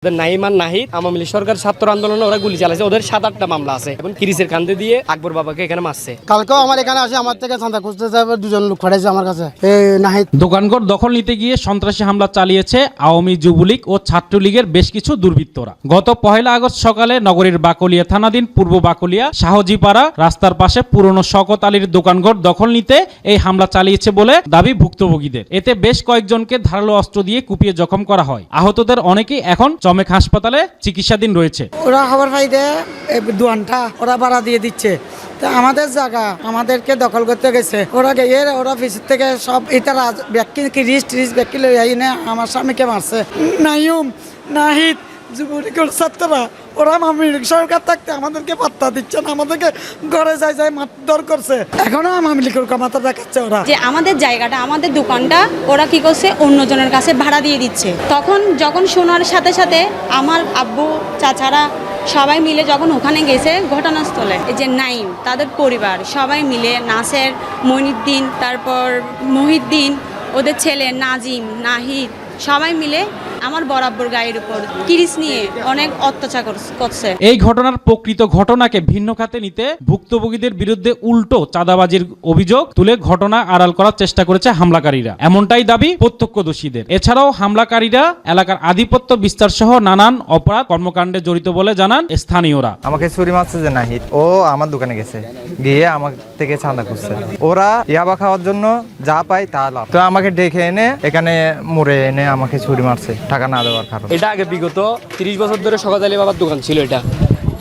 নাইমান নাহিদ আওয়ামী লীগ সরকার ছাত্র আন্দোলনে ওরা গুলি চালাইছে, ওদের 7-8টা মামলা আছে এবং কিরিসের কান্দে দিয়ে আকবর বাবাকে এখানে মারছে। কালকেও আমার এখানে আসে, আমার থেকে চাঁদা খুঁজতে যাবে, দুজন লোক পাঠাইছে আমার কাছে। এই নাহিদ দোকানঘর দখল নিতে গিয়ে সন্ত্রাসী হামলা চালিয়েছে আওয়ামী যুবলীগ ও ছাত্রলীগের বেশ কিছু দুর্বৃত্তরা। গত 1 আগস্ট সকালে নগরীর বাকলিয়া থানাধীন পূর্ব বাকলিয়া শাহজিপাড়া রাস্তার পাশে পুরনো শওকত আলীর দোকানঘর দখল নিতে এই হামলা চালিয়েছে বলে দাবি ভুক্তভোগীদের। এতে বেশ কয়েকজনকে ধারালো অস্ত্র দিয়ে কুপিয়ে জখম করা হয়। আহতদের অনেকেই এখন চমেক হাসপাতালে চিকিৎসাধীন রয়েছে। ওরা খবর পাইতে দোকানটা ওরা ভাড়া দিয়ে দিচ্ছে, তো আমাদের জায়গা আমাদেরকে দখল করতে গেছে। ওরা গিয়ে ওরা অফিস থেকে সব এটা ব্যাকি রিস্ট ব্যাকি লই আইনে আমার স্বামীকে মারছে। নাইম নাহিদ যুবলীগের ছাত্ররা ওরা আওয়ামী লীগ সরকার থাকতে আমাদেরকে পাত্তা দিচ্ছে না, আমাদেরকে ঘরে যাই মারধর করছে। এখনো আওয়ামী লীগের ক্ষমতা দেখাচ্ছে ওরা, যে আমাদের জায়গাটা আমাদের দোকানটা ওরা কি করছে অন্যজনের কাছে ভাড়া দিয়ে দিচ্ছে। যখন শোনার সাথে সাথে আমার আব্বু চাচারা সবাই মিলে যখন ওখানে গেছে ঘটনাস্থলে, এই যে নাইম তাদের পরিবার সবাই মিলে নাসের, মঈনুদ্দিন, তারপর মহিউদ্দিন, ওদের ছেলে নাজিম, নাহিদ সবাই মিলে আমার বরাবর গায়ের উপর কিরিস নিয়ে অনেক অত্যাচার করছে। এই ঘটনার প্রকৃত ঘটনাকে ভিন্ন খাতে নিতে ভুক্তভোগীদের বিরুদ্ধে উল্টো চাঁদাবাজির অভিযোগ তুলে ঘটনা আড়াল করার চেষ্টা করেছে হামলাকারীরা, এমনটাই দাবি প্রত্যক্ষদর্শীদের। এছাড়াও হামলাকারীরা এলাকার আধিপত্য বিস্তার সহ নানান অপরাধ কর্মকাণ্ডে জড়িত বলে জানান স্থানীয়রা। আমাকে ছুরি মারছে যে নাহিদ, ও আমার দোকানে গেছে, গিয়ে আমার থেকে চাঁদা করছে। ওরা ইয়াবা খাওয়ার জন্য যা পায় তা লাভ, তো আমাকে ডেকে এনে এখানে মুড়ে এনে আমাকে ছুরি মারছে টাকা না দেওয়ার কারণে। এটা আগে বিগত 30 বছর ধরে শওকত আলী বাবার দোকান ছিল। এটা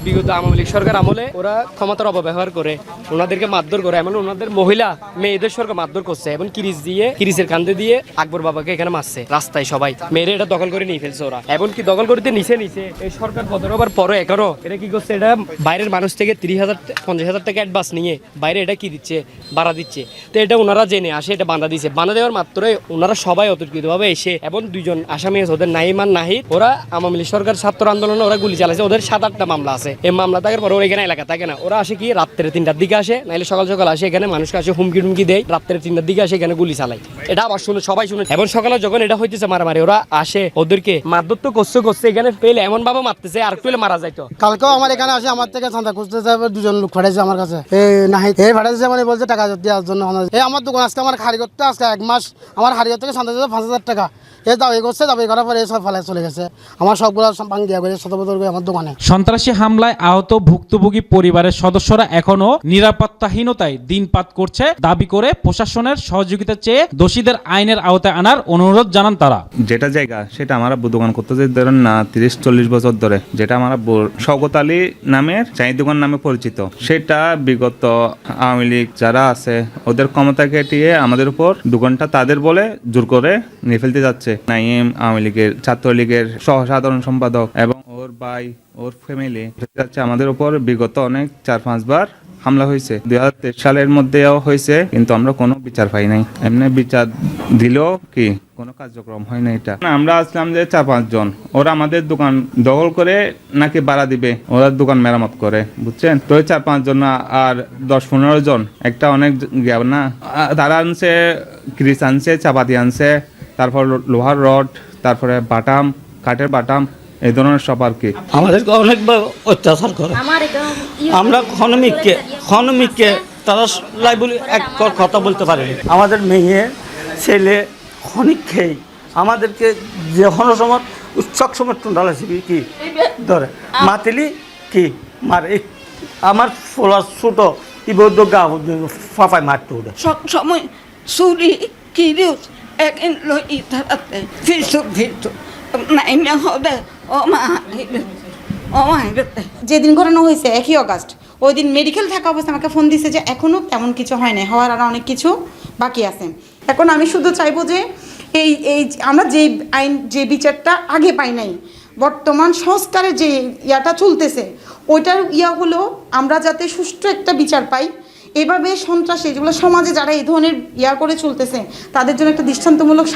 বিগত আওয়ামী লীগ সরকার আমলে ওরা ক্ষমতার অপব্যবহার করে ওনাদেরকে মারধর করে, এমন ওনাদের মহিলা মেয়েদের সরকার মারধর করছে এবং কিরিসের কান্দে দিয়ে আকবর বাবাকে এখানে মারছে রাস্তায় সবাই মেয়েরা এটা দখল করে নিয়ে ফেলছে ওরা। এবং কি দখল করতে নিচে এই সরকার পতন হবার পরে এখনো এটা কি করছে, এটা বাইরের মানুষ থেকে 30,000-50,000 টাকা অ্যাডভান্স নিয়ে বাইরে এটা কি দিচ্ছে, ভাড়া দিচ্ছে। তো এটা ওনারা জেনে আসে এটা বাঁধা দিচ্ছে, বাঁধা দেওয়ার মাত্রই ওনারা সবাই অতর্কিতভাবে এসে এবং 2জন আসামি আছে ওদের নাইমান নাহিদ, ওরা আওয়ামী লীগ সরকার ছাত্র আন্দোলনে ওরা গুলি চালাইছে, ওদের 7-8টা মামলা আছে। এই মামলা থাকার পর ওরা এখানে এলাকা থাকে না, ওরা আসে কি রাত্রে 3টার দিকে আসে, নাইলে সকাল আসে এখানে মানুষকে আসে হুমকি দেয়, রাত্রে 3টার দিকে আসে এখানে গুলি চালায়। এটা আবার সবাই শুনে। এবং সকালে যখন এটা হইতেছে মারামারি, ওরা আসে ওদেরকে মারধর তো করছে এখানে পেলে এমন ভাবে মারতেছে আর পেলে মারা যাইতো। কালকেও আমার এখানে আসে, আমার থেকে চাঁদা খুঁজতে যাবে, দুজন লোক পাঠাইছে আমার কাছে। এই নাহিদ এই পাঠাইছে মানে বলছে টাকা দেওয়ার জন্য। এই আমার দোকান আজকে আমার কারিগরটা আজকে 1 মাস আমার কারিগর থেকে চাঁদা দিতে 5,000 টাকা এই দাবি করছে, দাবি করার পরে সব ফেলে চলে গেছে। আমার সবগুলো ভাঙ দিয়া করে শতবদল করে আমার দোকানে। সন্ত্রাসী হামলায় আহত ভুক্তভোগী পরিবারের সদস্যরা এখনো নিরাপত্তাহীনতায় দিনপাত করছে দাবি করে প্রশাসনের সহযোগিতা চেয়ে দোষীদের আইনের আওতায় আনার অনুরোধ জানান তারা। যেটা জায়গা সেটা আমার আব্বু দোকান করতেছে ধরেন না 30-40 বছর ধরে, যেটা আমার আব্বু শওকত আলী নামের চাই দোকান নামে পরিচিত। সেটা বিগত আওয়ামী লীগ যারা আছে ওদের ক্ষমতা কেটিয়ে আমাদের উপর দোকানটা তাদের বলে জোর করে নিয়ে ফেলতে যাচ্ছে। নাইম আওয়ামী লীগের ছাত্রলীগের সহসাধারণ সম্পাদক এবং ওর ভাই ওর ফ্যামিলি যাচ্ছে আমাদের উপর বিগত অনেক 4-5 বার হামলা হয়েছে। 2023 সালের মধ্যেও হয়েছে, কিন্তু আমরা কোনো বিচার পাই নাই। এমনি বিচার দিলেও কি কোনো কার্যক্রম হয় না। এটা আমরা আসলাম যে 4-5 জন, ওরা আমাদের দোকান দখল করে নাকি ভাড়া দিবে, ওরা দোকান মেরামত করে, বুঝছেন তো। 4-5 জন আর 10-15 জন একটা অনেক গ্যাপ না। তারা আনছে ক্রিস আনছে, চাপাতি আনছে, তারপর লোহার রড, তারপরে বাটাম, কাঠের বাটাম, এই ধরনের সব আর কি। আমাদেরকে অনেকবার অত্যাচার করে। আমরা ক্ষণমিককে তারা লাইবলি এক কথা বলতে পারেনি। আমাদের মেয়ে ছেলে ক্ষণিক খেয়ে আমাদেরকে যে কোনো সময় উৎসব সময় টুন্ডালা ছিবি কি ধরে মাতিলি কি মারে। আমার ফোলা ছোটো ইবদ্দ গা ফাফায় মারতে উঠে সব সময় চুরি কিরিউস একদিন লই ইতারাতে ফিরছো নাইমে হবে ও মা যেদিন ঘটনা হয়েছে 1 আগস্ট, ওই দিন মেডিকেল থাকা অবস্থায় আমাকে ফোন দিছে যে এখনও তেমন কিছু হয় নাই, হওয়ার আর অনেক কিছু বাকি আছে। এখন আমি শুধু চাইবো যে এই আমরা যে বিচারটা আগে পাই নাই, বর্তমান সংস্কারের যে ইয়াটা চলতেছে ওইটার হলো আমরা যাতে সুষ্ঠু একটা বিচার পাই, এভাবে সন্ত্রাসী যেগুলো সমাজে যারা এই ধরনের করে চলতেছে তাদের জন্য একটা দৃষ্টান্তমূলক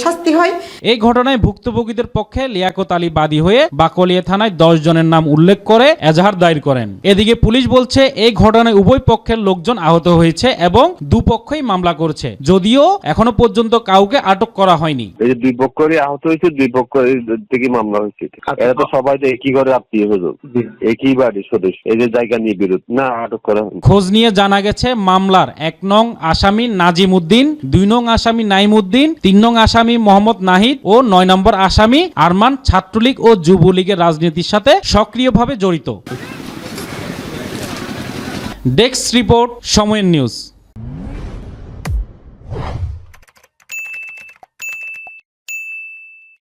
শাস্তি হয়। এই ঘটনায় ভুক্তভোগীদের পক্ষে লিয়াকত আলী বাদী হয়ে বাকলিয়া থানায় 10 জনের নাম উল্লেখ করে এজাহার দায়ের করেন। এদিকে পুলিশ বলছে এই ঘটনায় উভয় পক্ষের লোকজন আহত হয়েছে এবং দুপক্ষই মামলা করছে, যদিও এখনো পর্যন্ত কাউকে আটক করা হয়নি। এই যে দুই পক্ষই আহত হয়েছে, দুই পক্ষ থেকে মামলা হয়েছে। এরা তো সবাই তো একই ঘরে আত্মীয় হলো, একই বাড়ির সদস্য, এই যে জায়গা নিয়ে বিরোধ না, আটক করা হয়নি। খোঁজ নিয়ে জানা গেছে মামলার 1 নং আসামি নাজিম উদ্দিন, 2 নং আসামি নাইম উদ্দিন, 3 নং আসামি মোহাম্মদ নাহিদ ও 9 নম্বর আসামি আরমান ছাত্রলীগ ও যুবলীগের রাজনীতির সাথে সক্রিয়ভাবে জড়িত। ডেস্ক রিপোর্ট, সময়ের নিউজ।